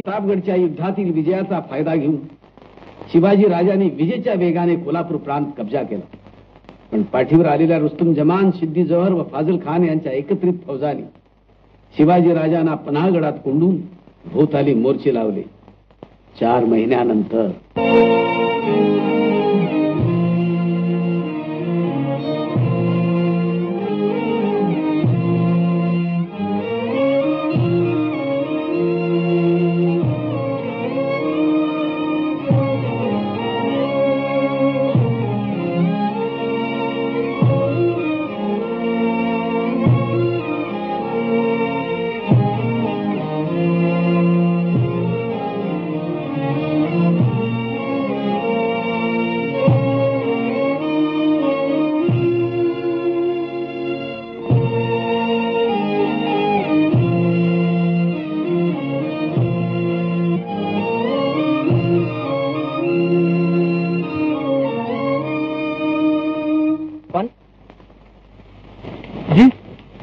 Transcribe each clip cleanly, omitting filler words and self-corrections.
प्रतापगडच्या युद्धातील विजयाचा फायदा घेऊन शिवाजी राजाने विजेच्या वेगाने कोल्हापूर प्रांत कब्जा केला. पण पाठीवर आलेल्या रुस्तुम जमान, सिद्दी जोहर व फाजल खान यांच्या एकत्रित फौजाने शिवाजी राजांना पन्हाळगडात कोंडून भोवताली मोर्चे लावले. 4 महिन्यानंतर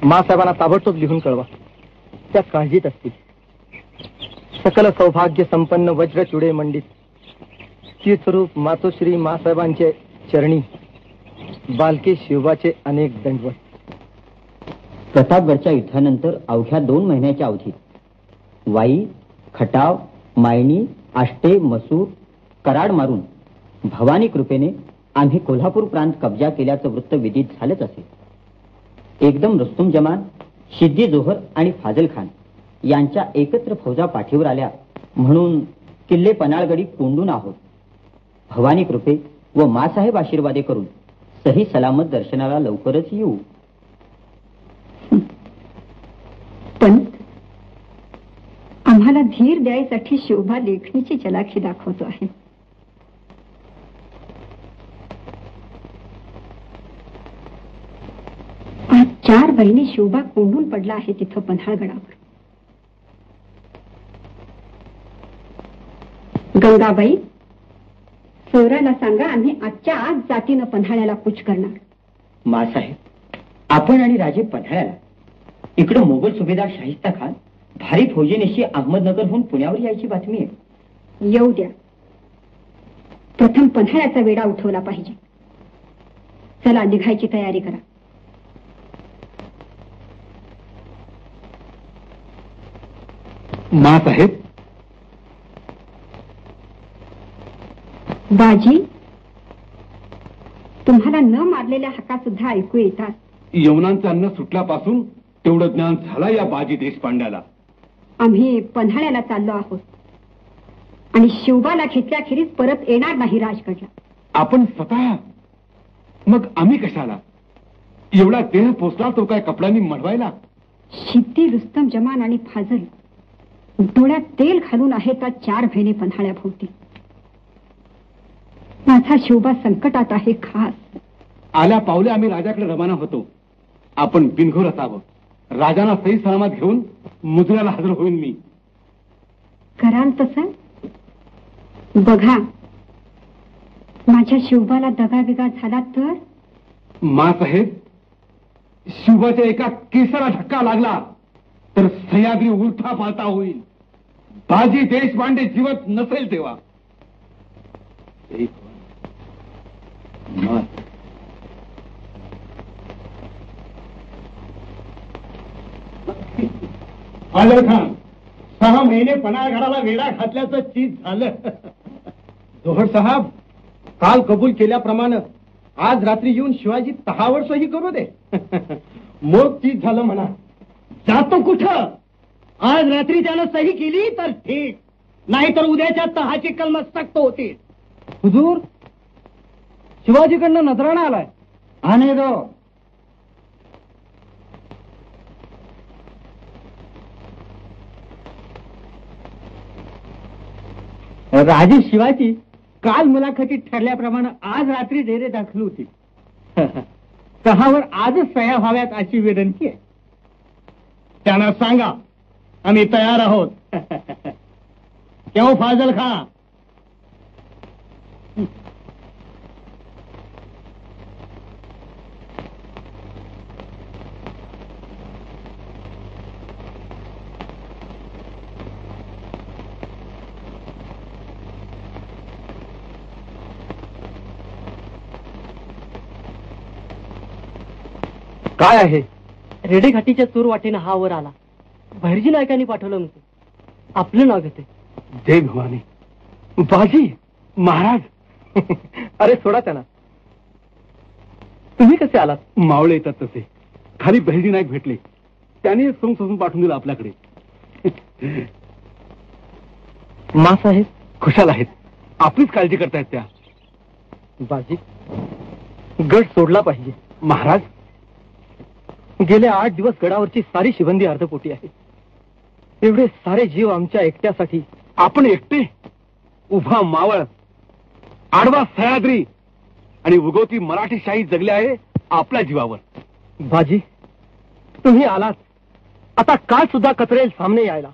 मासाहेबांना ताबडतोब लिहून कळवा. त्या काळजीत असतील. सकल सौभाग्य संपन्न वज्रचुडे मंडित चिरस्वरूप मातोश्री मासाहेबांचे चरणी बालके शिवबाचे अनेक दंडवत. प्रतापगडच्या युद्धानंतर अवघ्या 2 महिन्याच्या अवधीत वाई, खटाव, मायणी, आष्टे, मसूर, कराड मारून भवानी कृपेने आम्ही कोल्हापूर प्रांत कब्जा केल्याचं वृत्त विदित झालंच असेल. एकदम रुस्तुम जमान, सिद्दी जोहर आणि फाजल खान यांच्या एकत्र फौजा पाठीवर आल्या म्हणून किल्ले पन्हाळगडी कोंडून आहोत. भवानी कृपे व मासाहेब आशीर्वादे करून सही सलामत दर्शनाला लवकरच येऊ. पण आम्हाला धीर द्यायसाठी शिवबा लेखणीची चलाखी दाखवतो आहे. आज 4 महिने शिवबा कोंडून पडला आहे तिथं पन्हाळगडावर. गंगाबाई, सोराला सांगा आम्ही आजच्या आज जातीनं पन्हाळ्याला कूच करणार. मासाहेब, आपण आणि राजे पन्हाळ्याला. इकडं मोगल सुभेदार शाहिस्ता खान भारी फौजेनेशी अहमदनगरहून पुण्यावर यायची बातमी आहे. येऊ द्या. प्रथम पन्हाळ्याचा वेढा उठवला पाहिजे. चला निघायची तयारी करा. मासाहेब, बाजी, तुम्हाला न मारलेल्या हाका सुद्धा ऐकू येतात. यवनांचं अन्न सुटल्यापासून तेवढं ज्ञान झालं या बाजी देशपांड्याला. आम्ही पन्हाळ्याला चाललो आहोत आणि शिवबाला घेतल्याखेरीज परत येणार नाही राजगडला. आपण स्वतः? मग आम्ही कशाला? एवढा देह पोचला तो काय कपड्यांनी मढवायला? सिद्दी, रुस्तम जमान आणि फाजल डोळ्यात तेल घालून आहेत 4 महिने पन्हाळ्याभोवती. माझा शिवबा संकटात आहे खास. आल्या पावले आम्ही राजाकडे रवाना होतो. आपण बिनघोर असावं. राजांना सही सलामत घेऊन मुजऱ्याला हजर होईन मी. कराल तसं? बघा, माझ्या शिवबाला दगाबिगा झाला तर? मासाहेब, शिवबाच्या एका केसाला धक्का लागला तर सह्याद्री उलथा पालथा होईल. बाजी देशपांडे जीवत नसेल तेव्हा. फाजल खान, 6 महिने पन्हाळगडाला वेढा घातल्याचं चीज झालं. जोहर साहेब, काल कबूल केल्याप्रमाणे आज रात्री येऊन शिवाजी 10 सही करू दे. मग चीज झालं म्हणा. जातो कुठं? आज रात्री त्यानं सही केली तर ठीक, नाही तर उद्याच्या 10ची कलम सक्त होती. हुजूर, शिवाजीकडनं नजराणा आलाय. आणे दो. राजे शिवाजी काल मुलाखतीत ठरल्याप्रमाणे आज रात्री डेरे दाखल होती. कहावर आजच सह्या व्हाव्यात अशी विनंती आहे. त्यांना सांगा आम्ही तयार आहोत. केव्हा फाजल खान? काय आहे? रेडेघाटीच्या चोर वाटेनं हा वर आला. भैरजी नायकांनी पाठवलं म्हणते. आपलं नाव घेते. जय भवानी. बाजी महाराज. अरे सोडा त्यांना. तुम्ही कसे आलात? मावळे येतात तसे. खाली बहिर्जी नाईक भेटले, त्याने सोंग सोसून पाठवून दिलं आपल्याकडे. मा साहेब खुशाल आहेत. आपलीच काळजी करतायत त्या. बाजी गड सोडला पाहिजे. महाराज, गेले 8 दिवस गडावरची सारी शिबंदी अर्धपोटी आहे. एवढे सारे जीव आमच्या एकट्यासाठी. आपण एकटे? उभा मावळ, आडवा सह्याद्री आणि उगवती मराठी शाही जगले आहे आपल्या जीवावर. बाजी तुम्ही आलात, आता काळ सुद्धा कचरेल सामने यायला.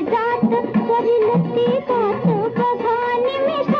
जात करील ती बात बघा निमिष